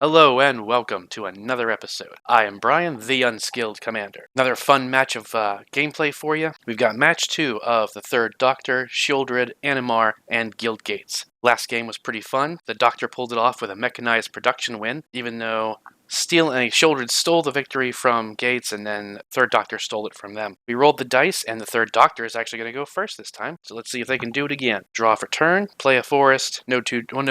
Hello and welcome to another episode. I am Brian, the Unskilled Commander. Another fun match of gameplay for you. We've got match 2 of the Third Doctor, Shieldred, Animar, and Guild Gates. Last game was pretty fun. The Doctor pulled it off with a mechanized production win, even though Shieldred stole the victory from Gates, and then Third Doctor stole it from them. We rolled the dice, and the Third Doctor is actually going to go first this time. So let's see if they can do it again. Draw for turn, play a forest, no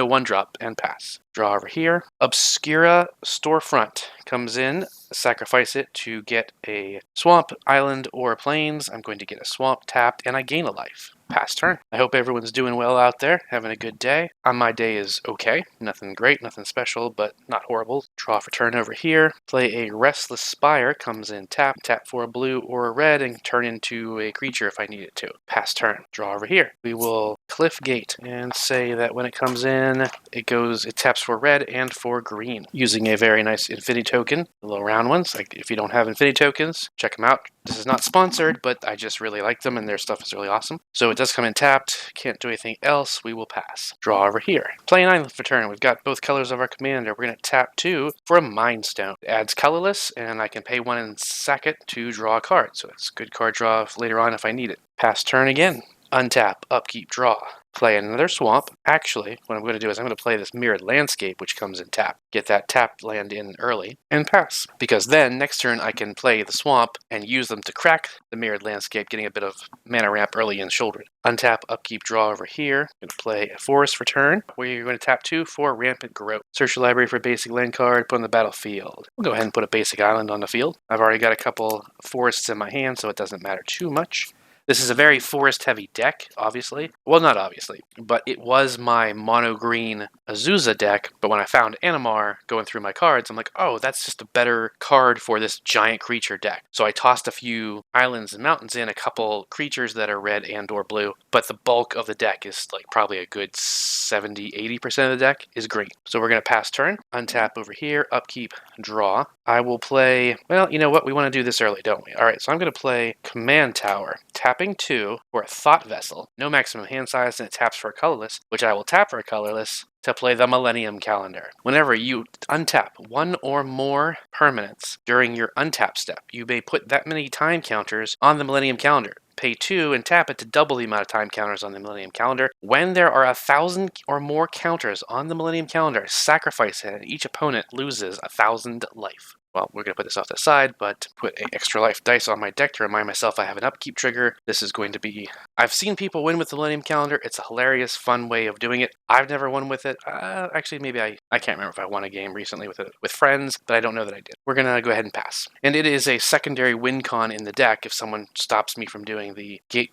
one drop, and pass. Draw over here. Obscura Storefront comes in. Sacrifice it to get a swamp, island, or plains. I'm going to get a swamp tapped, and I gain a life. Pass turn. I hope everyone's doing well out there, having a good day. My day is okay. Nothing great, nothing special, but not horrible. Draw for turn over here. Play a Restless Spire. Comes in tap for a blue or a red, and turn into a creature if I need it to. Pass turn. Draw over here. We will Cliff Gate and say that when it comes in, it taps for red and for green. Using a very nice Infinity token, the little round ones. Like if you don't have Infinity tokens, check them out. This is not sponsored, but I just really like them and their stuff is really awesome. So it does come in tapped. Can't do anything else. We will pass. Draw over here. Play an island for turn. We've got both colors of our commander. We're going to tap 2 for a Mind Stone. It adds colorless, and I can pay 1 and sack it to draw a card. So it's a good card draw later on if I need it. Pass turn again. Untap, upkeep, draw. Play another swamp. Actually, what I'm going to do is I'm going to play this Mirrored Landscape, which comes in tap. Get that tapped land in early, and pass. Because then, next turn, I can play the swamp and use them to crack the Mirrored Landscape, getting a bit of mana ramp early in Shieldred. Untap, upkeep, draw over here. I'm going to play a Forest for turn, where you're going to tap 2 for Rampant Growth. Search your library for a basic land card, put on the battlefield. We'll go ahead and put a basic island on the field. I've already got a couple forests in my hand, so it doesn't matter too much. This is a very forest-heavy deck, obviously. Well, not obviously, but it was my mono-green Azusa deck, but when I found Animar going through my cards, I'm like, oh, that's just a better card for this giant creature deck. So I tossed a few islands and mountains in, a couple creatures that are red and or blue, but the bulk of the deck is like probably a good 70-80% of the deck is green. So we're going to pass turn, untap over here, upkeep, draw. I will play, well, you know what? We want to do this early, don't we? All right, so I'm going to play Command Tower. Tapping 2 for a Thought Vessel. No maximum hand size, and it taps for a colorless, which I will tap for a colorless to play the Millennium Calendar. Whenever you untap 1 or more permanents during your untap step, you may put that many time counters on the Millennium Calendar. Pay 2 and tap it to double the amount of time counters on the Millennium Calendar. When there are 1,000 or more counters on the Millennium Calendar, sacrifice it, and each opponent loses 1,000 life. Well, we're going to put this off to the side, but put an extra life dice on my deck to remind myself I have an upkeep trigger. This is going to be... I've seen people win with the Millennium Calendar. It's a hilarious, fun way of doing it. I've never won with it. Actually, maybe I can't remember if I won a game recently with it with friends, but I don't know that I did. We're going to go ahead and pass. And it is a secondary win con in the deck if someone stops me from doing the Gate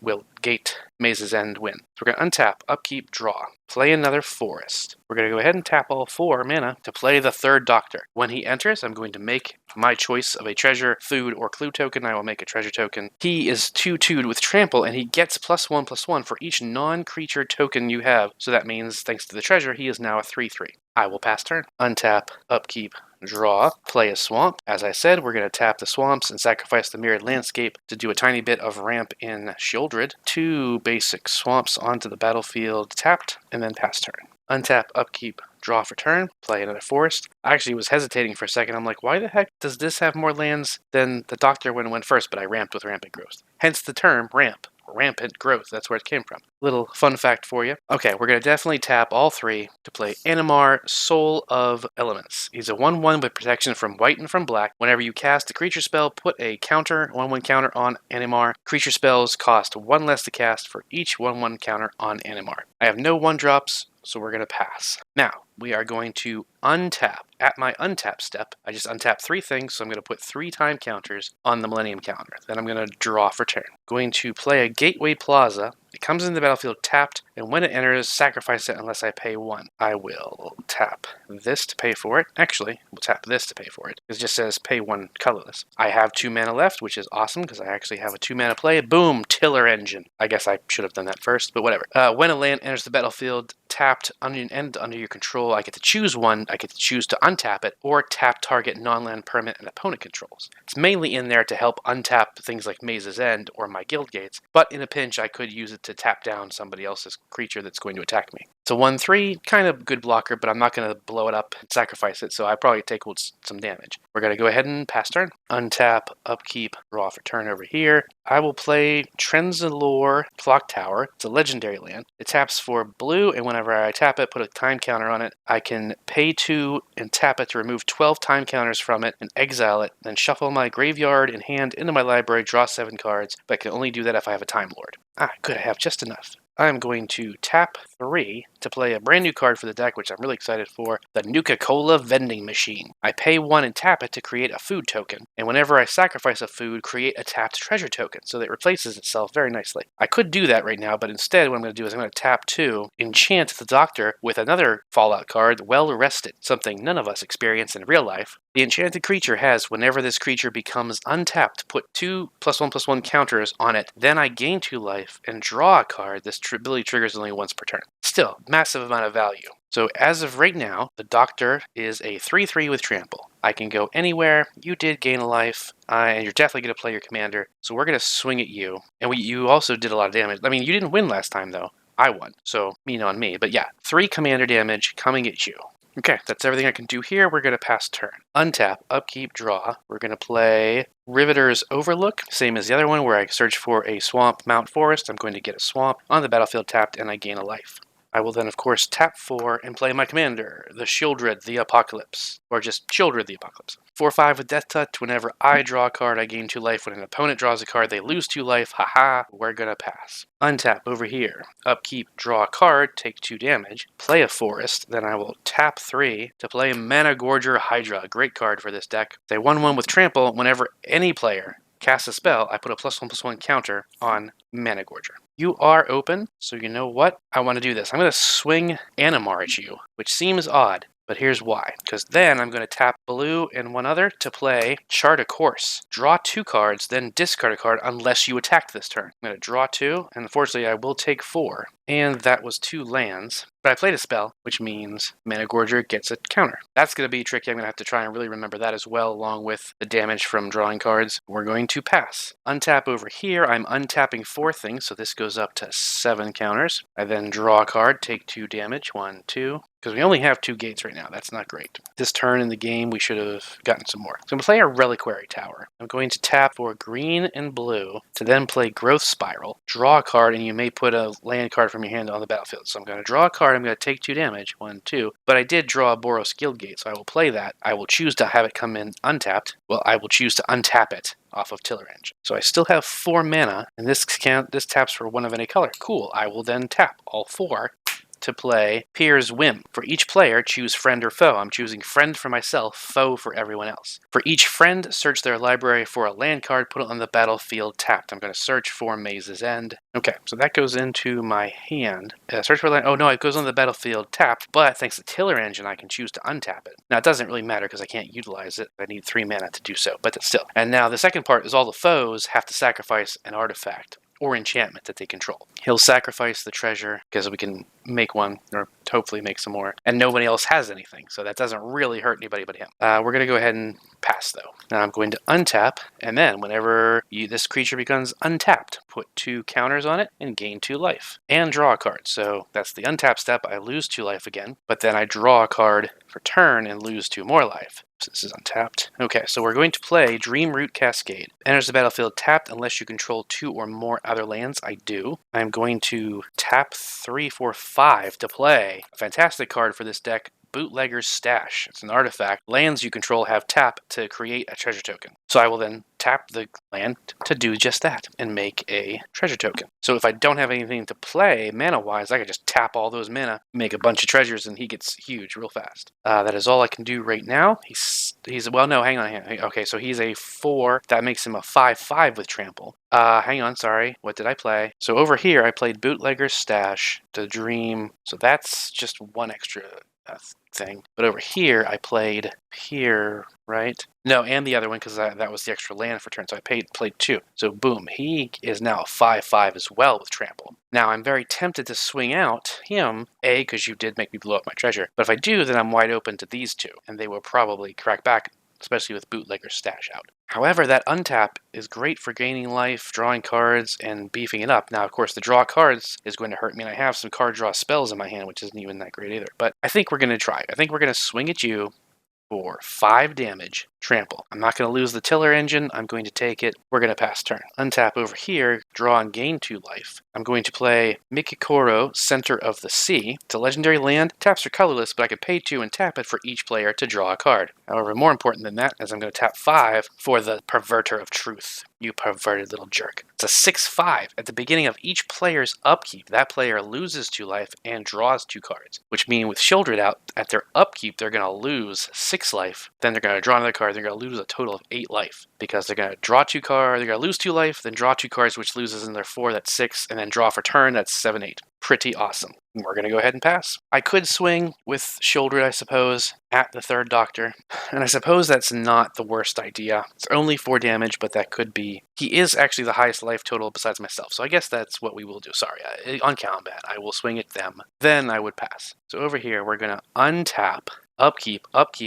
Maze's End win. So we're going to untap, upkeep, draw. Play another forest. We're going to go ahead and tap all 4 mana to play the Third Doctor. When he enters, I'm going to make my choice of a treasure, food, or clue token. I will make a treasure token. He is 2/2'd with trample, and he gets +1/+1 for each non-creature token you have. So that means, thanks to the treasure, he is now a 3/3. I will pass turn. Untap, upkeep, draw, play a swamp. As I said, we're going to tap the swamps and sacrifice the Mirrored Landscape to do a tiny bit of ramp in Shieldred. 2 basic swamps onto the battlefield, tapped, and then pass turn. Untap, upkeep, draw for turn, play another forest. I actually was hesitating for a second. I'm like, why the heck does this have more lands than the Doctor when it went first? But I ramped with Rampant Growth. Hence the term ramp. Rampant Growth, that's where it came from. Little fun fact for you. Okay, we're going to definitely tap all 3 to play Animar, Soul of Elements. He's a 1/1 with protection from white and from black. Whenever you cast a creature spell, put a 1/1 counter on Animar. Creature spells cost 1 less to cast for each 1/1 counter on Animar. I have no 1-drops, so we're going to pass. Now, we are going to untap. At my untap step, I just untap 3 things, so I'm going to put 3 time counters on the Millennium Calendar. Then I'm going to draw for turn. Going to play a Gateway Plaza. It comes into the battlefield tapped, and when it enters, sacrifice it unless I pay 1. I will tap this to pay for it. Actually, we'll tap this to pay for it. It just says pay 1 colorless. I have 2 mana left, which is awesome, because I actually have a 2 mana play. Boom! Tiller Engine. I guess I should have done that first, but whatever. When a land enters the battlefield, tapped under your control, I get to choose one. I get to choose to untap it, or tap target non-land permanent and opponent controls. It's mainly in there to help untap things like Maze's End or my Guild Gates, but in a pinch I could use it to tap down somebody else's creature that's going to attack me. It's a 1/3, kind of good blocker, but I'm not going to blow it up and sacrifice it, so I probably take some damage. We're going to go ahead and pass turn. Untap, upkeep, draw for turn over here. I will play Trenzalore Clock Tower. It's a legendary land. It taps for blue, and whenever I tap it, put a time counter on it. I can pay 2 and tap it to remove 12 time counters from it and exile it, then shuffle my graveyard and hand into my library, draw 7 cards, but I can only do that if I have a Time Lord. Good, I have just enough. I'm going to tap 3 to play a brand new card for the deck, which I'm really excited for, the Nuka-Cola Vending Machine. I pay 1 and tap it to create a food token, and whenever I sacrifice a food, create a tapped treasure token, so that it replaces itself very nicely. I could do that right now, but instead what I'm going to do is I'm going to tap 2, enchant the Doctor with another Fallout card, Well Rested, something none of us experience in real life. The enchanted creature has, whenever this creature becomes untapped, put 2 +1/+1 counters on it, then I gain 2 life and draw a card. This ability triggers only once per turn. Still, massive amount of value. So as of right now, the Doctor is a 3/3 with Trample. I can go anywhere. You did gain a life, and you're definitely going to play your commander, so we're going to swing at you. And you also did a lot of damage. I mean, you didn't win last time, though. I won, so on me. But yeah, 3 commander damage coming at you. Okay, that's everything I can do here. We're going to pass turn. Untap, upkeep, draw. We're going to play Riveter's Overlook, same as the other one where I search for a swamp, mount, forest. I'm going to get a swamp on the battlefield tapped, and I gain a life. I will then, of course, tap 4 and play my commander, the Shieldred the Apocalypse, or just Shieldred the Apocalypse. 4/5 with Death Touch. Whenever I draw a card, I gain 2 life. When an opponent draws a card, they lose 2 life. Haha, we're gonna pass. Untap over here. Upkeep, draw a card, take 2 damage. Play a forest, then I will tap 3 to play Mana Gorger Hydra, a great card for this deck. They 1/1 with Trample. Whenever any player casts a spell, I put a +1/+1 counter on Mana Gorger. You are open, so you know what? I want to do this. I'm going to swing Animar at you, which seems odd, but here's why. Because then I'm going to tap blue and 1 other to play Chart a Course. Draw 2 cards, then discard a card unless you attack this turn. I'm going to draw 2, and unfortunately I will take 4. And that was 2 lands. But I played a spell, which means Mana Gorger gets a counter. That's going to be tricky. I'm going to have to try and really remember that as well, along with the damage from drawing cards. We're going to pass. Untap over here. I'm untapping 4 things, so this goes up to 7 counters. I then draw a card, take 2 damage. 1, 2. Because we only have 2 gates right now. That's not great. This turn in the game, we should have gotten some more. So I'm going to play a Reliquary Tower. I'm going to tap for green and blue to then play Growth Spiral. Draw a card, and you may put a land card from your hand on the battlefield. So I'm going to draw a card. I'm going to take 2 damage. 1, 2. But I did draw a Boros Guildgate, so I will play that. I will choose to have it come in untapped. Well, I will choose to untap it off of Tiller Engine. So I still have 4 mana, and this taps for 1 of any color. Cool. I will then tap all 4 to play Peer's Whim. For each player, choose friend or foe. I'm choosing friend for myself, foe for everyone else. For each friend, search their library for a land card, put it on the battlefield tapped. I'm going to search for Maze's End. Okay, so that goes into my hand. Search for land. Oh no, it goes on the battlefield tapped, but thanks to Tiller Engine, I can choose to untap it. Now, it doesn't really matter because I can't utilize it. I need 3 mana to do so, but still. And now the second part is all the foes have to sacrifice an artifact or enchantment that they control. He'll sacrifice the treasure because we can make one, or hopefully make some more, and nobody else has anything, so that doesn't really hurt anybody but him. We're going to go ahead and pass, though. Now I'm going to untap, and then whenever this creature becomes untapped, put 2 counters on it and gain 2 life, and draw a card. So that's the untap step. I lose 2 life again, but then I draw a card for turn and lose 2 more life. So this is untapped. Okay, so we're going to play Dreamroot Cascade. Enters the battlefield tapped unless you control 2 or more other lands. I do. I'm going to tap 3, 4, 5 to play a fantastic card for this deck, Bootlegger's Stash. It's an artifact. Lands you control have tap to create a treasure token. So I will then tap the land to do just that and make a treasure token. So if I don't have anything to play mana-wise, I can just tap all those mana, make a bunch of treasures, and he gets huge real fast. That is all I can do right now. He's well, no, hang on. Okay, so he's a 4. That makes him a 5/5 with Trample. Hang on, sorry. What did I play? So over here, I played Bootlegger's Stash to Dream. So that's just 1 extra thing. But over here, I played here, right? No, and the other one because that was the extra land for turn. So I played 2. So boom, he is now a 5/5 as well with Trample. Now I'm very tempted to swing out him, because you did make me blow up my treasure. But if I do, then I'm wide open to these 2, and they will probably crack back especially with Bootlegger's Stash out. However, that untap is great for gaining life, drawing cards, and beefing it up. Now, of course, the draw cards is going to hurt me, and I have some card draw spells in my hand, which isn't even that great either. But I think we're going to try. I think we're going to swing at you for 5 damage. Trample. I'm not going to lose the Tiller engine. I'm going to take it. We're going to pass turn. Untap over here, draw and gain 2 life. I'm going to play Mikikoro, Center of the Sea. It's a legendary land. Taps are colorless, but I can pay 2 and tap it for each player to draw a card. However, more important than that is I'm going to tap 5 for the Perverter of Truth. You perverted little jerk. It's a 6/5. At the beginning of each player's upkeep, that player loses 2 life and draws 2 cards, which means with Shieldred out, at their upkeep, they're going to lose 6 life. Then they're going to draw another card. They're going to lose a total of 8 life because they're going to draw 2 cards. They're going to lose 2 life, then draw 2 cards, which loses in their 4. That's 6, and then draw for turn. That's 7/8. Pretty awesome. We're going to go ahead and pass. I could swing with Shieldred, I suppose, at the 3rd Doctor, and I suppose that's not the worst idea. It's only 4 damage, but that could be... He is actually the highest life total besides myself, so I guess that's what we will do. Sorry, on combat, I will swing at them. Then I would pass. So over here, we're going to untap. Upkeep,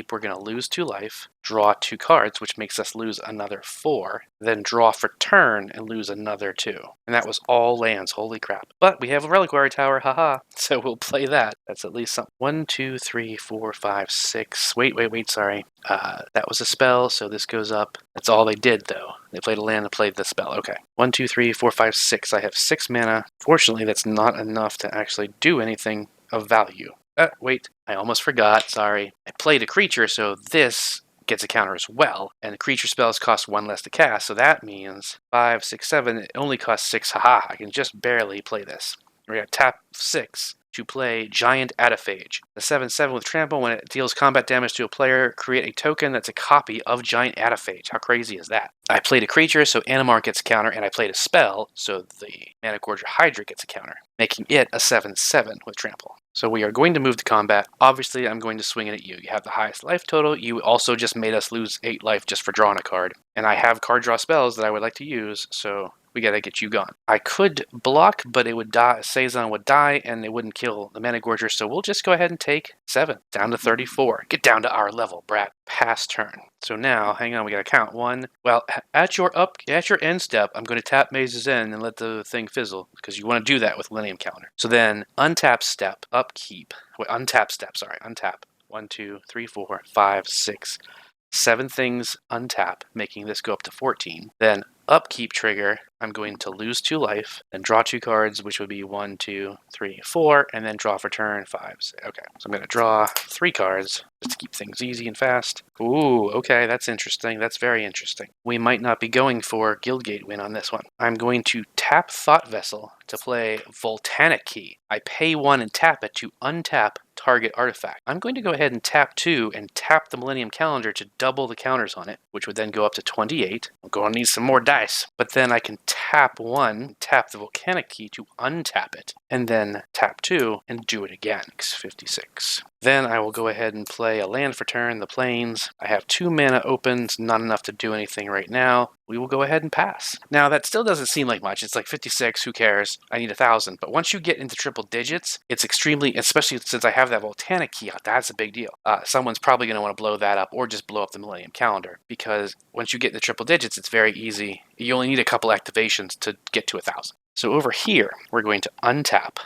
we're going to lose 2 life, draw 2 cards, which makes us lose another 4, then draw for turn and lose another 2. And that was all lands, holy crap. But we have a Reliquary Tower, haha, so we'll play that. That's at least something. 1, 2, 3, 4, 5, 6. Wait, sorry. That was a spell, so this goes up. That's all they did, though. They played a land and played the spell. Okay. 1, 2, 3, 4, 5, 6. I have 6 mana. Fortunately, that's not enough to actually do anything of value. Wait, I almost forgot, sorry. I played a creature, so this gets a counter as well, and the creature spells cost 1 less to cast, so that means 5, 6, 7, it only costs 6, haha, I can just barely play this. We're going to tap 6 to play Giant Ataphage. The 7/7 with Trample, when it deals combat damage to a player, create a token that's a copy of Giant Ataphage. How crazy is that? I played a creature, so Animar gets a counter, and I played a spell, so the Mana Gorger Hydra gets a counter, making it a 7/7 with Trample. So we are going to move to combat. Obviously, I'm going to swing it at you. You have the highest life total. You also just made us lose 8 life just for drawing a card. And I have card draw spells that I would like to use, so we gotta get you gone. I could block, but it would die. Saison would die, and it wouldn't kill the Mana Gorger, so we'll just go ahead and take 7. Down to 34. Get down to our level, brat. Pass turn. So now, hang on, we gotta count. 1. Well, at your end step, I'm gonna tap Maze's End and let the thing fizzle, because you want to do that with Millennium Calendar. So then, untap step, upkeep. Wait, untap step, sorry, untap. 1, 2, 3, 4, 5, 6, 7 things untap, making this go up to 14. Then upkeep trigger, I'm going to lose 2 life, then draw 2 cards, which would be 1, 2, 3, 4, and then draw for turn 5. Okay, so I'm going to draw 3 cards just to keep things easy and fast. Ooh, okay, that's interesting. That's very interesting. We might not be going for Guildgate win on this one. I'm going to tap Thought Vessel to play Voltanic Key. I pay 1 and tap it to untap target artifact. I'm going to go ahead and tap 2 and tap the Millennium Calendar to double the counters on it, which would then go up to 28. I'm going to need some more dice, but then I can tap 1, tap the Volcanic Key to untap it, and then tap 2 and do it again. 56. Then I will go ahead and play a land for turn, the Plains. I have 2 mana open, it's not enough to do anything right now. We will go ahead and pass. Now, that still doesn't seem like much. It's like 56, who cares? I need 1,000. But once you get into triple digits, it's extremely, especially since I have that Volcanic Key out, that's a big deal. Someone's probably going to want to blow that up or just blow up the Millennium Calendar, because once you get into triple digits, it's very easy. You only need a couple activations to get to 1,000. So over here, we're going to untap,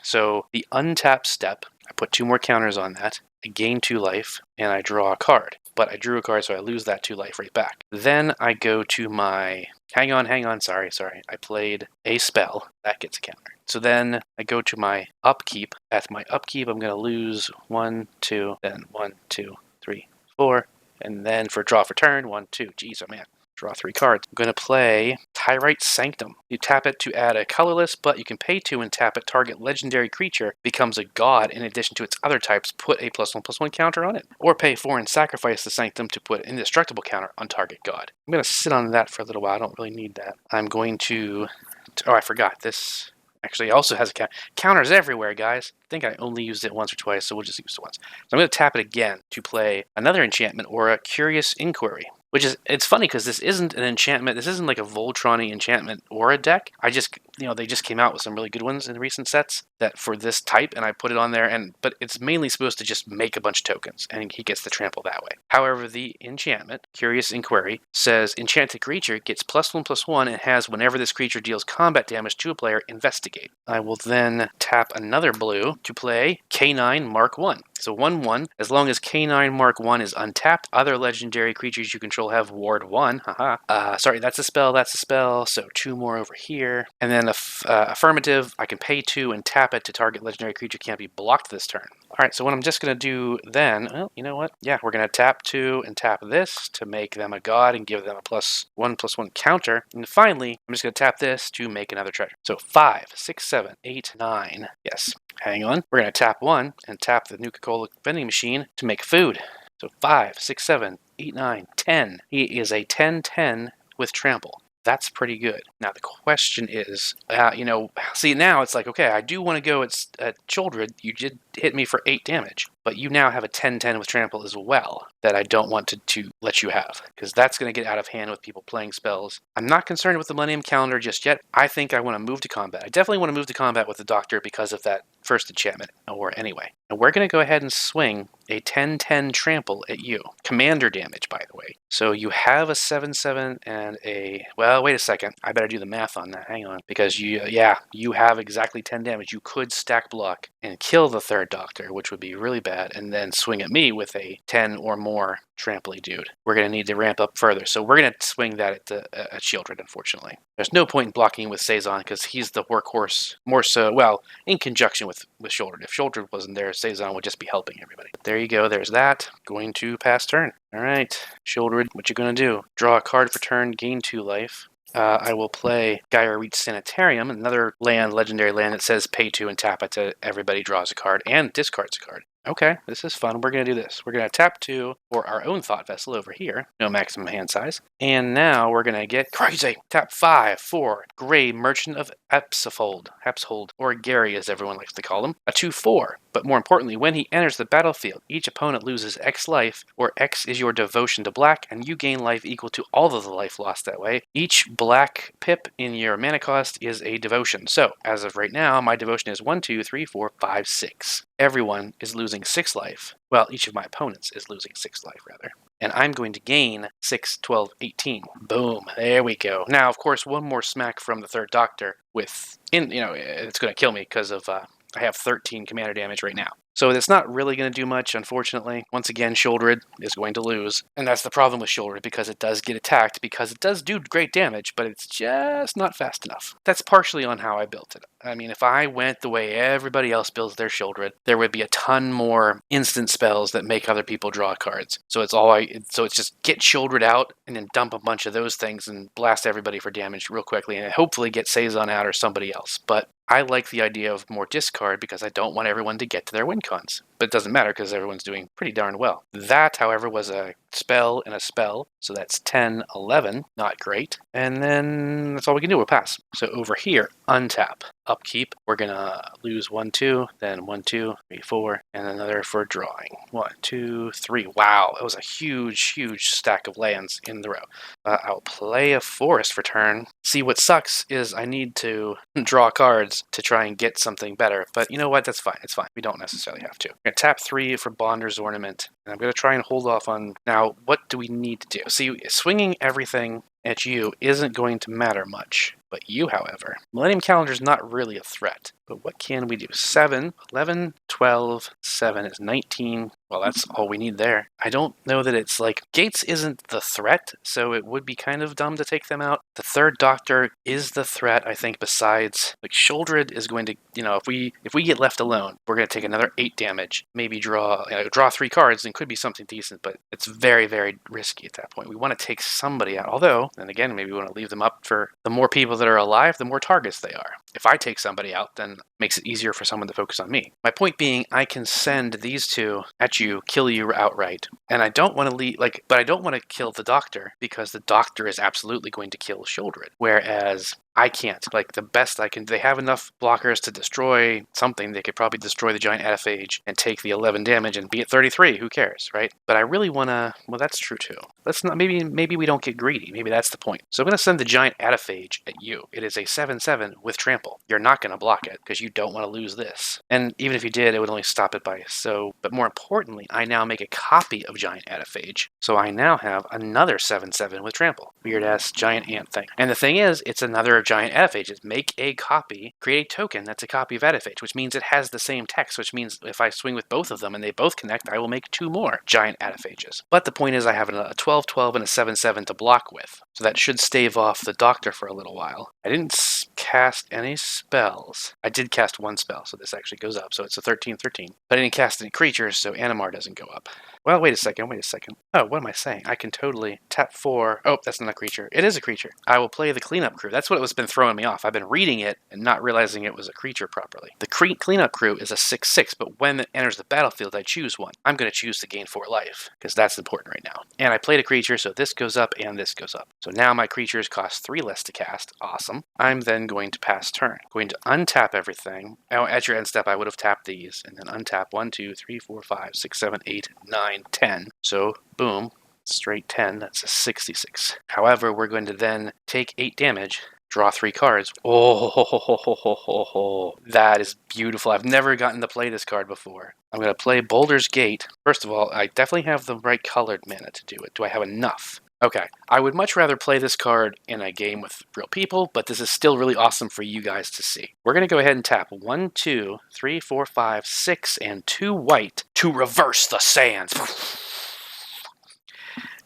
so the untap step, I put 2 more counters on that, I gain 2 life, and I draw a card. But I drew a card, so I lose that 2 life right back. Then I go to my... Hang on, sorry. I played a spell. That gets a counter. So then I go to my upkeep. At my upkeep, I'm going to lose 1, 2, then 1, 2, 3, 4. And then for draw for turn, 1, 2. Jeez, oh man. Draw 3 cards. I'm going to play Tyrite Sanctum. You tap it to add a colorless, but you can pay 2 and tap it. Target legendary creature becomes a god in addition to its other types. Put a +1/+1 counter on it. Or pay 4 and sacrifice the Sanctum to put an indestructible counter on target god. I'm going to sit on that for a little while. I don't really need that. I'm going to... Oh, I forgot. This actually also has a counter. Counters everywhere, guys. I think I only used it once or twice, so we'll just use it once. So I'm going to tap it again to play another enchantment or a Curious Inquiry. Which is, it's funny because this isn't an enchantment. This isn't like a Voltron enchantment or a deck. I just, they just came out with some really good ones in recent sets that for this type, and I put it on there. But it's mainly supposed to just make a bunch of tokens, and he gets the trample that way. However, the enchantment, Curious Inquiry, says enchanted creature gets +1/+1 and has whenever this creature deals combat damage to a player, investigate. I will then tap another blue to play K9 Mark 1. So 1/1, as long as K9 Mark 1 is untapped, other legendary creatures you control have Ward 1. Sorry, that's a spell. So 2 more over here. And then affirmative, I can pay 2 and tap it to target legendary creature can't be blocked this turn. All right, so what I'm just going to do then, well, you know what? Yeah, we're going to tap 2 and tap this to make them a god and give them a +1/+1 counter. And finally, I'm just going to tap this to make another treasure. So 5, 6, 7, 8, 9. Yes, hang on. We're going to tap 1 and tap the Nuka-Cola vending machine to make food. So 5, 6, 7, 8, 9, 10. He is a 10/10 with trample. That's pretty good. Now the question is, see now it's like, okay, I do want to go at Childred. You did hit me for 8 damage, but you now have a 10/10 with trample as well that I don't want to let you have, because that's going to get out of hand with people playing spells. I'm not concerned with the Millennium Calendar just yet. I think I want to move to combat. I definitely want to move to combat with the Doctor because of that first enchantment, or anyway. And we're going to go ahead and swing a 10/10 trample at you. Commander damage, by the way. So you have a 7/7 and a... Well, wait a second. I better do the math on that. Hang on. Because you have exactly 10 damage. You could stack block and kill the third Doctor, which would be really bad, and then swing at me with a 10 or more trample dude. We're going to need to ramp up further. So we're going to swing that at Childred, unfortunately. There's no point in blocking with Saison because he's the workhorse more so, well, in conjunction with Childred. If Childred wasn't there, Saison would just be helping everybody. But there you go. There's that. Going to pass turn. All right, Childred, what you going to do? Draw a card for turn, gain 2 life. I will play Gaia Reach Sanitarium, another legendary land that says pay 2 and tap it to everybody draws a card and discards a card. Okay, this is fun. We're going to do this. We're going to tap 2 for our own Thought Vessel over here. No maximum hand size. And now we're going to get crazy. Tap 5 for Gray Merchant of Hepsfold, or Gary as everyone likes to call him. A 2/4. But more importantly, when he enters the battlefield, each opponent loses X life, where X is your devotion to black, and you gain life equal to all of the life lost that way. Each black pip in your mana cost is a devotion. So, as of right now, my devotion is 1, 2, 3, 4, 5, 6. Everyone is losing 6 life. Well, each of my opponents is losing 6 life, rather. And I'm going to gain 6, 12, 18. Boom. There we go. Now, of course, one more smack from the third Doctor it's going to kill me because of... I have 13 commander damage right now. So it's not really going to do much, unfortunately. Once again, Childred is going to lose. And that's the problem with Childred, because it does get attacked, because it does do great damage, but it's just not fast enough. That's partially on how I built it. I mean, if I went the way everybody else builds their Childred, there would be a ton more instant spells that make other people draw cards. So it's just get Childred out and then dump a bunch of those things and blast everybody for damage real quickly and hopefully get Saison out or somebody else. But I like the idea of more discard because I don't want everyone to get to their win cons. But it doesn't matter because everyone's doing pretty darn well. That, however, was a spell and a spell. So that's 10, 11. Not great. And then that's all we can do. We'll pass. So over here, untap. Upkeep. We're going to lose 1, 2, then 1, 2, 3, 4, and another for drawing. 1, 2, 3. Wow. That was a huge, huge stack of lands in the row. I'll play a forest for turn. See, what sucks is I need to draw cards to try and get something better. But you know what? That's fine. It's fine. We don't necessarily have to. I'm going to tap 3 for Bonder's Ornament. And I'm going to try and hold off on... Now, what do we need to do? See, swinging everything at you isn't going to matter much. But you, however, Millennium Calendar is not really a threat. But what can we do? 7, 11, 12, 7 is 19. Well, that's all we need there. I don't know that it's like... Gates isn't the threat, so it would be kind of dumb to take them out. The third Doctor is the threat, I think, besides... Like, Childred is going to... if we get left alone, we're going to take another 8 damage. Maybe draw 3 cards, and could be something decent, but it's very, very risky at that point. We want to take somebody out. Although, then again, maybe we want to leave them up for the more people that are alive, the more targets they are. If I take somebody out, then it makes it easier for someone to focus on me. My point being, I can send these 2 at you, kill you outright. And I don't want to but I don't want to kill the Doctor, because the Doctor is absolutely going to kill Childred. Whereas I can't. Like, the best I can, they have enough blockers to destroy something. They could probably destroy the giant Adaphage and take the 11 damage and be at 33. Who cares, right? But I really want to, well, that's true too. Let's not, maybe we don't get greedy. Maybe that's the point. So I'm going to send the giant Adaphage at you. It is a 7/7 with trample. You're not going to block it because you don't want to lose this. And even if you did, it would only stop it by so. But more importantly, I now make a copy of giant Adaphage. So I now have another 7/7 with trample. Weird ass giant ant thing. And the thing is, it's another giant Adaphage. It's make a copy, create a token that's a copy of Adaphage, which means it has the same text, which means if I swing with both of them and they both connect, I will make 2 more giant Adaphages. But the point is I have a 12/12 and a 7/7 to block with. So that should stave off the Doctor for a little while. I didn't cast any spells. I did cast 1 spell, so this actually goes up. So it's a 13/13. But I didn't cast any creatures, so Animar doesn't go up. Well, wait a second. Oh, what am I saying? I can totally tap 4. Oh, that's not a creature. It is a creature. I will play the Cleanup Crew. That's what has been throwing me off. I've been reading it and not realizing it was a creature properly. The Cleanup Crew is a 6/6, but when it enters the battlefield, I choose one. I'm going to choose to gain 4 life, because that's important right now. And I played a creature, so this goes up and this goes up. So now my creatures cost 3 less to cast. Awesome. I'm then going to pass turn. Going to untap everything. Now, at your end step, I would have tapped these, and then untap 1, 2, 3, 4, 5, 6, 7, 8, 9, 10. So, boom, straight 10, that's a 66. However, we're going to then take 8 damage, draw 3 cards. Oh, that is beautiful. I've never gotten to play this card before. I'm going to play Boulder's Gate. First of all, I definitely have the right colored mana to do it. Do I have enough? Okay, I would much rather play this card in a game with real people, but this is still really awesome for you guys to see. We're going to go ahead and tap 1, 2, 3, 4, 5, 6, and 2 white to reverse the sands.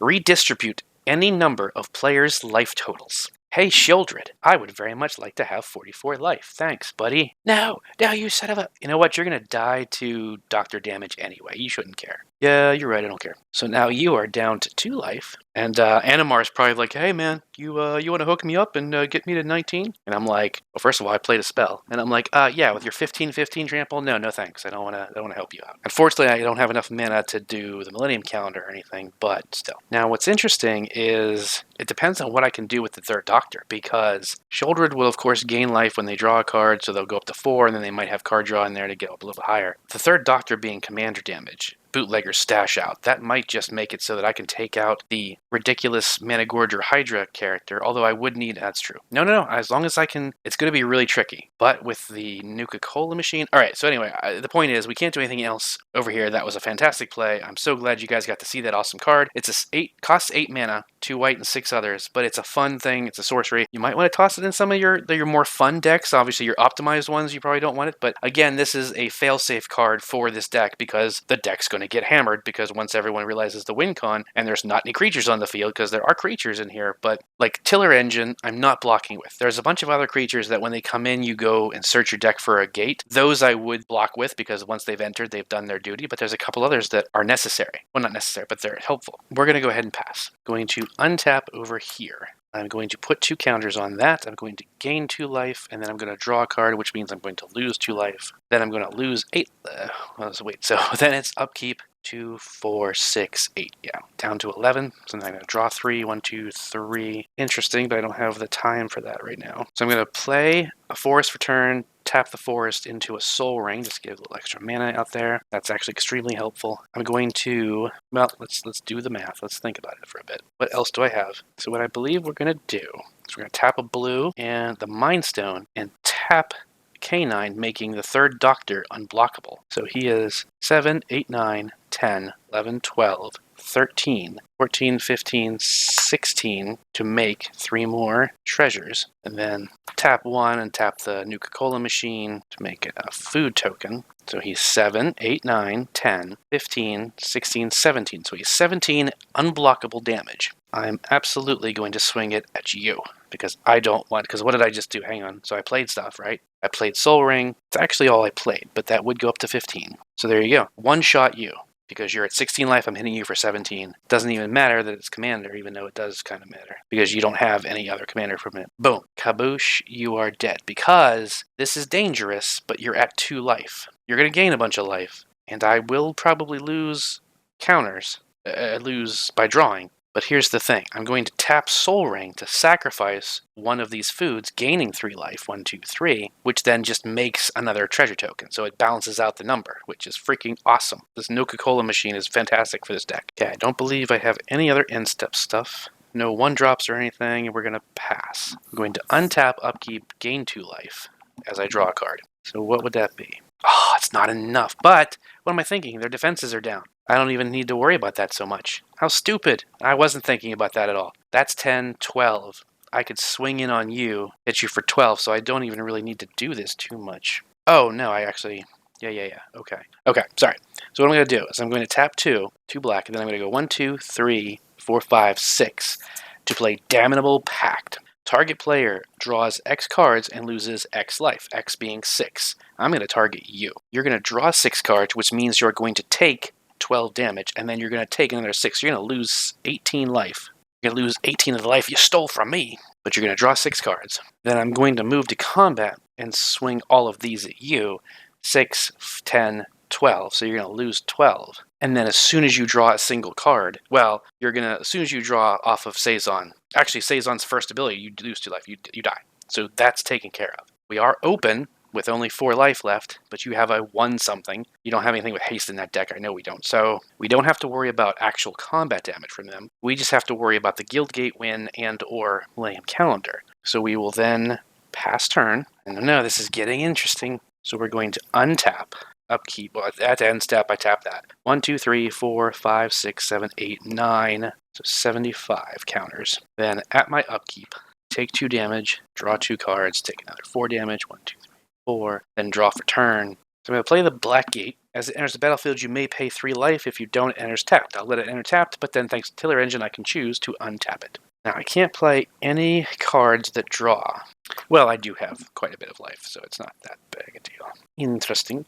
Redistribute any number of players' life totals. Hey, Shieldred, I would very much like to have 44 life. Thanks, buddy. No, you son of a... You know what? You're going to die to doctor damage anyway. You shouldn't care. Yeah, you're right. I don't care. So now you are down to 2 life. And Animar is probably like, hey, man, you want to hook me up and get me to 19? And I'm like, well, first of all, I played a spell. And I'm like, yeah, with your 15/15 trample? No, thanks. I don't want to help you out. Unfortunately, I don't have enough mana to do the Millennium Calendar or anything, but still. Now, what's interesting is it depends on what I can do with the third Doctor, because Shieldred will, of course, gain life when they draw a card, so they'll go up to 4, and then they might have card draw in there to get up a little bit higher. The third Doctor being commander damage, bootlegger stash out. That might just make it so that I can take out the ridiculous Managorger Hydra character, although I would need... That's true. No. As long as I can... It's going to be really tricky. But with the Nuka-Cola machine... Alright, so anyway, the point is, we can't do anything else over here. That was a fantastic play. I'm so glad you guys got to see that awesome card. It's costs 8 mana, 2 white and 6 others, but it's a fun thing. It's a sorcery. You might want to toss it in some of your more fun decks. Obviously, your optimized ones, you probably don't want it, but again, this is a fail-safe card for this deck because the deck's going to get hammered because once everyone realizes the win con and there's not any creatures on the field, because there are creatures in here, but like Tiller Engine, I'm not blocking with. There's a bunch of other creatures that when they come in, you go and search your deck for a gate. Those I would block with because once they've entered, they've done their duty, but there's a couple others that are necessary. Well, not necessary, but they're helpful. We're going to go ahead and pass. Going to untap over here. I'm going to put 2 counters on that. I'm going to gain 2 life, and then I'm going to draw a card, which means I'm going to lose 2 life. Then I'm going to lose 8. So then it's upkeep 2, 4, 6, 8. Yeah, down to 11. So then I'm going to draw 3. 1, 2, 3. Interesting, but I don't have the time for that right now. So I'm going to play a forest for turn, tap the forest into a soul ring, just get a little extra mana out there. That's actually extremely helpful. I'm going to, well, let's do the math. Let's think about it for a bit. What else do I have? So what I believe we're going to do is we're going to tap a blue and the Mind Stone and tap K9, making the third Doctor unblockable. So he is 7, 8, 9, 10, 11, 12, 13, 14, 15, 16 to make 3 more treasures. And then tap 1 and tap the Nuka-Cola machine to make a food token. So he's 7, 8, 9, 10, 15, 16, 17. So he's 17 unblockable damage. I'm absolutely going to swing it at you because I don't want... Because what did I just do? Hang on. So I played stuff, right? I played Soul Ring. It's actually all I played, but that would go up to 15. So there you go. One shot you. Because you're at 16 life, I'm hitting you for 17. Doesn't even matter that it's commander, even though it does kind of matter. Because you don't have any other commander from it. Boom. Kaboosh, you are dead. Because this is dangerous, but you're at 2 life. You're going to gain a bunch of life. And I will probably lose counters. Lose by drawing. But here's the thing. I'm going to tap Soul Ring to sacrifice one of these foods, gaining 3 life, 1, 2, 3, which then just makes another treasure token. So it balances out the number, which is freaking awesome. This Nuka-Cola machine is fantastic for this deck. Okay, I don't believe I have any other end-step stuff. No 1-drops or anything, and we're going to pass. I'm going to untap, upkeep, gain 2 life as I draw a card. So what would that be? Oh, it's not enough. But what am I thinking? Their defenses are down. I don't even need to worry about that so much. How stupid. I wasn't thinking about that at all. That's 10, 12. I could swing in on you, hit you for 12, so I don't even really need to do this too much. Oh, no, I actually... Yeah. Okay, sorry. So what I'm going to do is I'm going to tap 2 black, and then I'm going to go 1, 2, 3, 4, 5, 6 to play Damnable Pact. Target player draws X cards and loses X life, X being 6. I'm going to target you. You're going to draw 6 cards, which means you're going to take 12 damage, and then you're going to take another 6. You're going to lose 18 life. You're going to lose 18 of the life you stole from me, but you're going to draw 6 cards. Then I'm going to move to combat and swing all of these at you. 6, 10, 12. So you're going to lose 12. And then as soon as you draw a single card, well, you're going to, as soon as you draw off of Saison, actually Saison's first ability, you lose 2 life, you die. So that's taken care of. We are open with only 4 life left, but you have a 1-something. You don't have anything with haste in that deck, I know we don't. So we don't have to worry about actual combat damage from them. We just have to worry about the Guildgate win and or Millennium Calendar. So we will then pass turn. And no, this is getting interesting. So we're going to untap, upkeep. Well, at the end step, I tap that. 1, 2, 3, 4, 5, 6, 7, 8, 9. So 75 counters. Then at my upkeep, take 2 damage, draw 2 cards, take another 4 damage. 1, 2, 3, 4. Then draw for turn. So I'm going to play the Black Gate. As it enters the battlefield, you may pay 3 life. If you don't, it enters tapped. I'll let it enter tapped, but then thanks to Tiller Engine, I can choose to untap it. Now, I can't play any cards that draw. Well, I do have quite a bit of life, so it's not that big a deal. Interesting.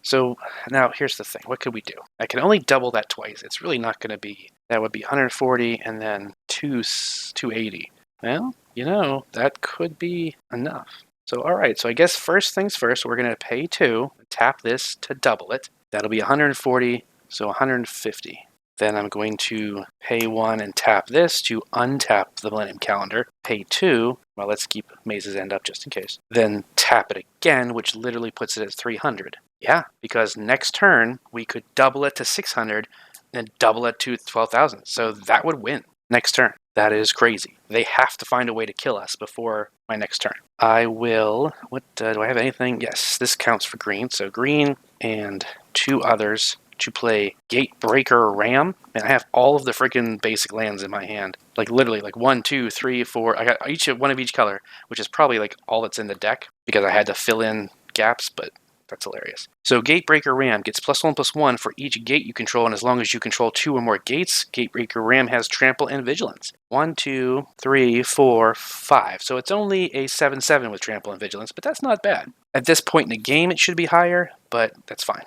So now here's the thing. What could we do? I can only double that twice. It's really not going to be... That would be 140 and then 280. Well, that could be enough. So, all right. So I guess first things first, we're going to pay 2, tap this to double it. That'll be 140, so 150. Then I'm going to pay 1 and tap this to untap the Millennium Calendar. Pay 2. Well, let's keep Maze's End up just in case. Then tap it again, which literally puts it at 300. Yeah, because next turn, we could double it to 600 and double it to 12,000. So that would win next turn. That is crazy. They have to find a way to kill us before my next turn. I will... What do I have anything? Yes, this counts for green. So green and 2 others to play Gatebreaker Ram, and I have all of the freaking basic lands in my hand. Like literally, like 1, 2, 3, 4. I got one of each color, which is probably like all that's in the deck because I had to fill in gaps, but that's hilarious. So Gatebreaker Ram gets +1/+1 for each gate you control, and as long as you control 2 or more gates, Gatebreaker Ram has Trample and Vigilance. 1, 2, 3, 4, 5. So it's only a 7/7 with Trample and Vigilance, but that's not bad. At this point in the game, it should be higher, but that's fine.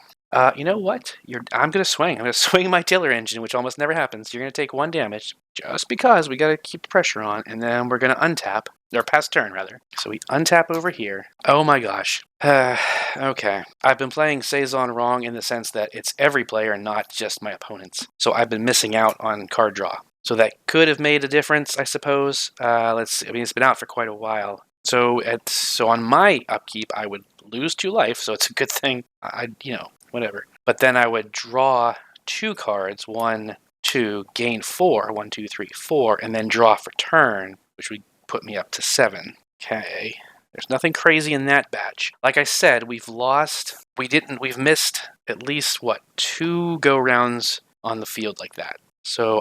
You know what? I'm going to swing. I'm going to swing my Tiller Engine, which almost never happens. You're going to take 1 damage, just because we got to keep the pressure on, and then we're going to untap, or pass turn, rather. So we untap over here. Oh my gosh. Okay. I've been playing Saison wrong in the sense that it's every player, not just my opponents. So I've been missing out on card draw. So that could have made a difference, I suppose. Let's see. I mean, it's been out for quite a while. So on my upkeep, I would lose 2 life, so it's a good thing. Whatever. But then I would draw 2 cards, 1, 2, gain 4, 1, 2, 3, 4, and then draw for turn, which would put me up to 7. Okay. There's nothing crazy in that batch. Like I said, we've missed at least, 2 go-rounds on the field like that. So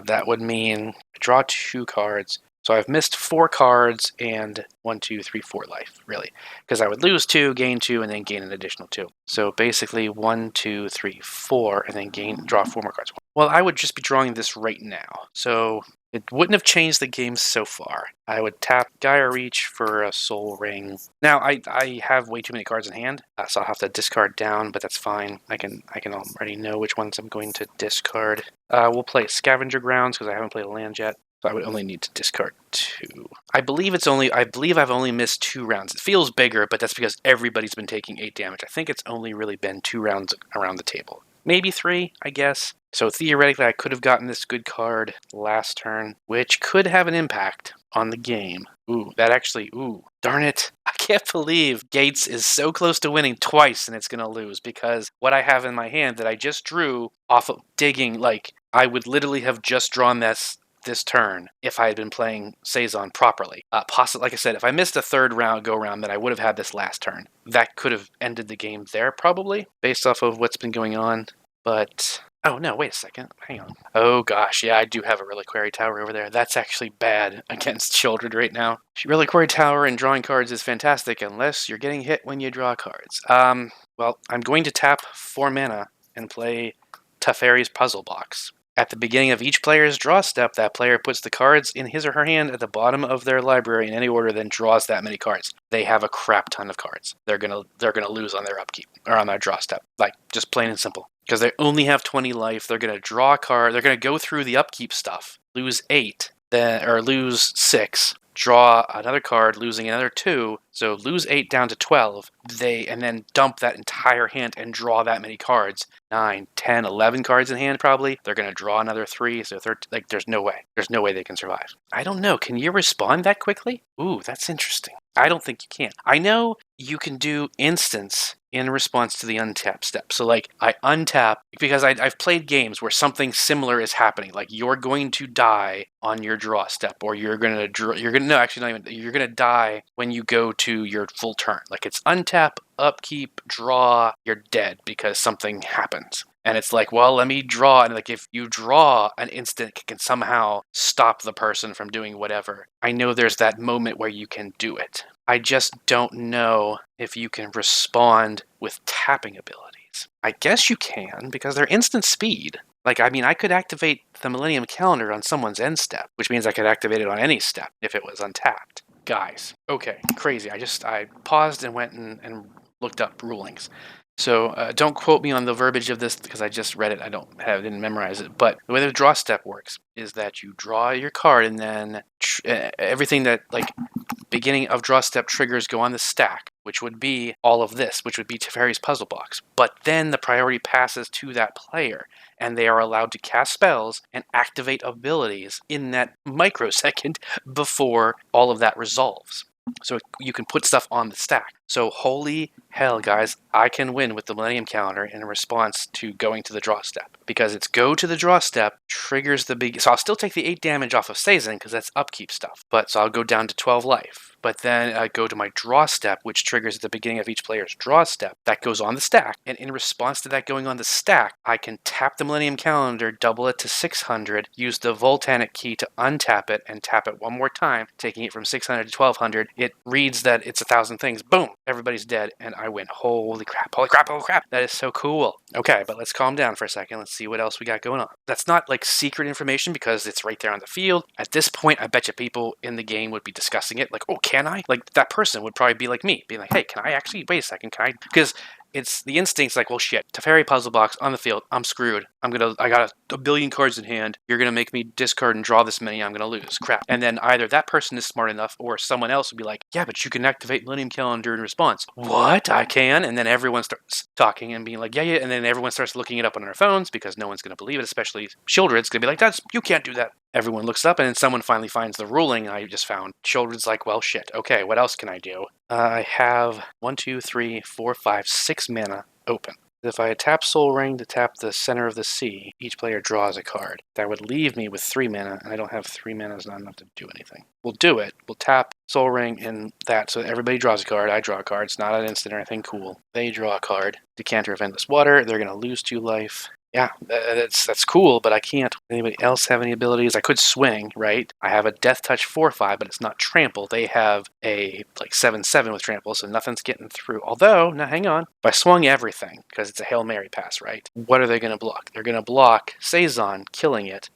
that would mean I draw 2 cards. So I've missed 4 cards and 1, 2, 3, 4 life, really. Because I would lose 2, gain 2, and then gain an additional 2. So basically 1, 2, 3, 4, and then draw 4 more cards. Well, I would just be drawing this right now. So it wouldn't have changed the game so far. I would tap Gaia Reach for a Soul Ring. Now, I have way too many cards in hand, so I'll have to discard down, but that's fine. I can already know which ones I'm going to discard. We'll play Scavenger Grounds, because I haven't played a land yet. So I would only need to discard 2. I believe I've only missed 2 rounds. It feels bigger, but that's because everybody's been taking 8 damage. I think it's only really been 2 rounds around the table. maybe 3, I guess. So theoretically, I could have gotten this good card last turn, which could have an impact on the game. Ooh, darn it. I can't believe Gates is so close to winning twice and it's going to lose, because what I have in my hand that I just drew off of digging, like, I would literally have just drawn this turn if I had been playing Saison properly. Possibly, like I said, if I missed a third go round, then I would have had this last turn. That could have ended the game there, probably, based off of what's been going on. But, oh no, wait a second. Hang on. Oh gosh, yeah, I do have a Reliquary Tower over there. That's actually bad against Children right now. Reliquary Tower and drawing cards is fantastic unless you're getting hit when you draw cards. Well, I'm going to tap 4 mana and play Teferi's Puzzle Box. At the beginning of each player's draw step, that player puts the cards in his or her hand at the bottom of their library in any order, then draws that many cards. They have a crap ton of cards. They're gonna lose on their upkeep or on their draw step, like just plain and simple. Because they only have 20 life, they're gonna draw a card. They're gonna go through the upkeep stuff, lose 8, or lose 6. Draw another card, losing another 2, so lose 8 down to 12, and then dump that entire hand and draw that many cards. 9, 10, 11 cards in hand, probably. They're going to draw another 3, so there's no way. There's no way they can survive. I don't know. Can you respond that quickly? Ooh, that's interesting. I don't think you can. I know you can do instance in response to the untap step. So, like, I untap because I've played games where something similar is happening. Like, you're going to die on your draw step, or you're going to die when you go to your full turn. Like, it's untap, upkeep, draw, you're dead because something happens. And it's like, well, let me draw. And like, if you draw an instant, it can somehow stop the person from doing whatever. I know there's that moment where you can do it. I just don't know if you can respond with tapping abilities. I guess you can, because they're instant speed. Like, I mean, I could activate the Millennium Calendar on someone's end step, which means I could activate it on any step if it was untapped. Guys, okay, crazy. I paused and went and looked up rulings. So don't quote me on the verbiage of this because I just read it. I didn't memorize it. But the way the draw step works is that you draw your card, and then everything that, like, beginning of draw step triggers go on the stack, which would be all of this, which would be Teferi's Puzzle Box. But then the priority passes to that player, and they are allowed to cast spells and activate abilities in that microsecond before all of that resolves. So you can put stuff on the stack. So holy hell, guys, I can win with the Millennium Calendar in response to going to the draw step. Because it's go to the draw step, triggers the big... So I'll still take the 8 damage off of Saison because that's upkeep stuff. So I'll go down to 12 life. But then I go to my draw step, which triggers at the beginning of each player's draw step. That goes on the stack. And in response to that going on the stack, I can tap the Millennium Calendar, double it to 600, use the Voltanic key to untap it, and tap it one more time, taking it from 600 to 1200. It reads that it's 1,000 things. Boom! Everybody's dead, and I win. Holy crap, holy crap, holy crap. That is so cool. Okay, but let's calm down for a second. Let's see what else we got going on. That's not, like, secret information because it's right there on the field. At this point, I bet you people in the game would be discussing it. Like, oh, can I? Like, that person would probably be like me, being like, hey, can I actually, wait a second, can I? Because it's the instinct's like, well, shit, Teferi Puzzle Box on the field, I'm screwed. I got a billion cards in hand. You're going to make me discard and draw this many. I'm going to lose. Crap. And then either that person is smart enough or someone else would be like, yeah, but you can activate Millennium Calendar in response. What? I can? And then everyone starts talking and being like, yeah. And then everyone starts looking it up on their phones because no one's going to believe it, especially Childred's going to be like, you can't do that. Everyone looks up, and then someone finally finds the ruling I just found. Children's like, well, shit. Okay, what else can I do? I have 1, 2, 3, 4, 5, 6 mana open. If I tap Soul Ring to tap the center of the sea, each player draws a card. That would leave me with 3 mana, and I don't have 3 mana, it's not enough to do anything. We'll do it. We'll tap Soul Ring and that, so everybody draws a card. I draw a card. It's not an instant or anything cool. They draw a card. Decanter of Endless Water. They're going to lose 2 life. Yeah, that's cool, but I can't. Anybody else have any abilities? I could swing, right? I have a Death Touch 4/5, but it's not trample. They have a 7/7 with trample, so nothing's getting through. Although, now hang on. If I swung everything, because it's a Hail Mary pass, right? What are they going to block? They're going to block Saison, killing it.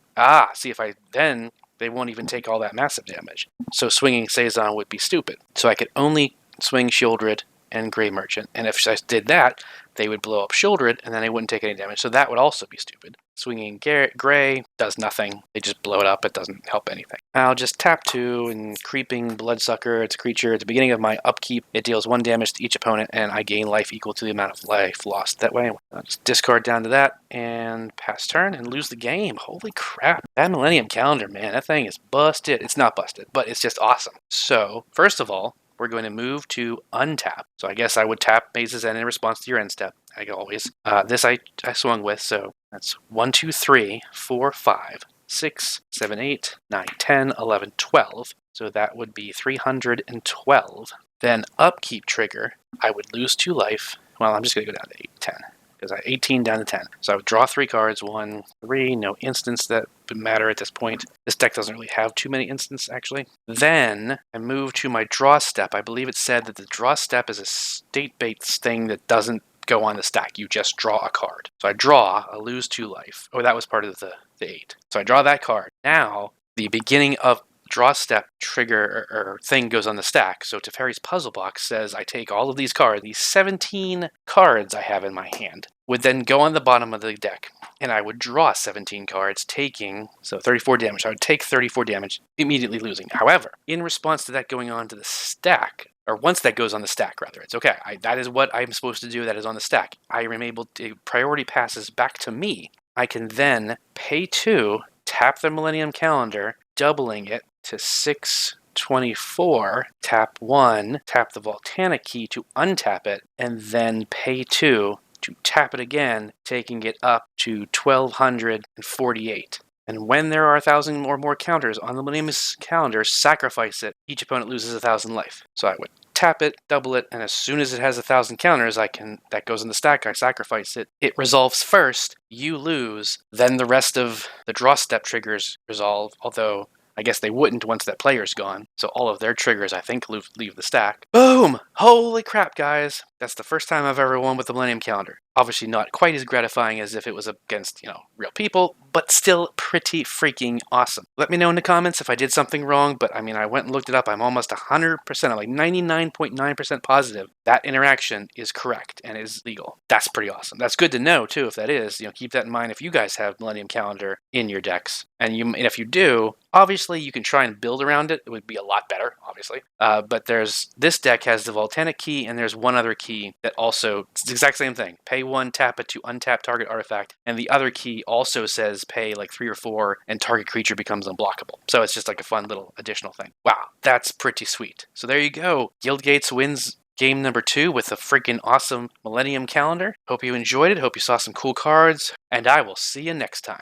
See if then they won't even take all that massive damage. So swinging Saison would be stupid. So I could only swing Shieldred and Grey Merchant, and if I did that, they would blow up Shieldred, and then they wouldn't take any damage, so that would also be stupid. Swinging Gray does nothing. They just blow it up. It doesn't help anything. I'll just tap 2 and Creeping Bloodsucker. It's a creature. At the beginning of my upkeep, it deals 1 damage to each opponent, and I gain life equal to the amount of life lost. That way, I'll just discard down to that and pass turn and lose the game. Holy crap. That Millennium Calendar, man, that thing is busted. It's not busted, but it's just awesome. So, first of all, we're going to move to untap. So I guess I would tap Maze's End in response to your end step, like always. This I swung with, so that's 1, 2, 3, 4, 5, 6, 7, 8, 9, 10, 11, 12. So that would be 312. Then upkeep trigger, I would lose 2 life. Well, I'm just going to go down to 8, 10. Because I 18 down to 10. So I would draw 3 cards, 1, 3, no instance that would matter at this point. This deck doesn't really have too many instances, actually. Then I move to my draw step. I believe it said that the draw step is a state-based thing that doesn't go on the stack. You just draw a card. So I draw, I lose 2 life. Oh, that was part of the 8. So I draw that card. Now, the beginning of draw step trigger or thing goes on the stack. So Teferi's Puzzle Box says I take all of these cards, these 17 cards I have in my hand, would then go on the bottom of the deck, and I would draw 17 cards, taking, so 34 damage. I would take 34 damage, immediately losing. However, in response to that going on to the stack, or once that goes on the stack, rather, it's okay. That is what I'm supposed to do. That is on the stack. I am able to, priority passes back to me. I can then pay 2, tap the Millennium Calendar, doubling it to 624, tap 1, tap the Volcanic Key to untap it, and then pay 2 to tap it again, taking it up to 1248. And when there are 1,000 or more counters on the Millennium Calendar, sacrifice it. Each opponent loses 1,000 life. So I would tap it, double it, and as soon as it has 1,000 counters, that goes in the stack, I sacrifice it. It resolves first, you lose, then the rest of the draw step triggers resolve, although I guess they wouldn't once that player's gone. So all of their triggers, I think, leave the stack. Boom! Holy crap, guys. That's the first time I've ever won with the Millennium Calendar. Obviously not quite as gratifying as if it was against, real people, but still pretty freaking awesome. Let me know in the comments if I did something wrong, but I mean, I went and looked it up. I'm almost 100%, I'm like 99.9% positive that interaction is correct and is legal. That's pretty awesome. That's good to know, too, if that is. Keep that in mind if you guys have Millennium Calendar in your decks. And if you do, obviously you can try and build around it. It would be a lot better, obviously. But this deck has the Volcanic Key, and there's one other key that also, it's the exact same thing. Pay 1, tap it to untap target artifact, and the other key also says pay like 3 or 4, and target creature becomes unblockable. So it's just like a fun little additional thing. Wow, that's pretty sweet. So there you go. Guildgates wins game number 2 with a freaking awesome Millennium Calendar. Hope you enjoyed it. Hope you saw some cool cards, and I will see you next time.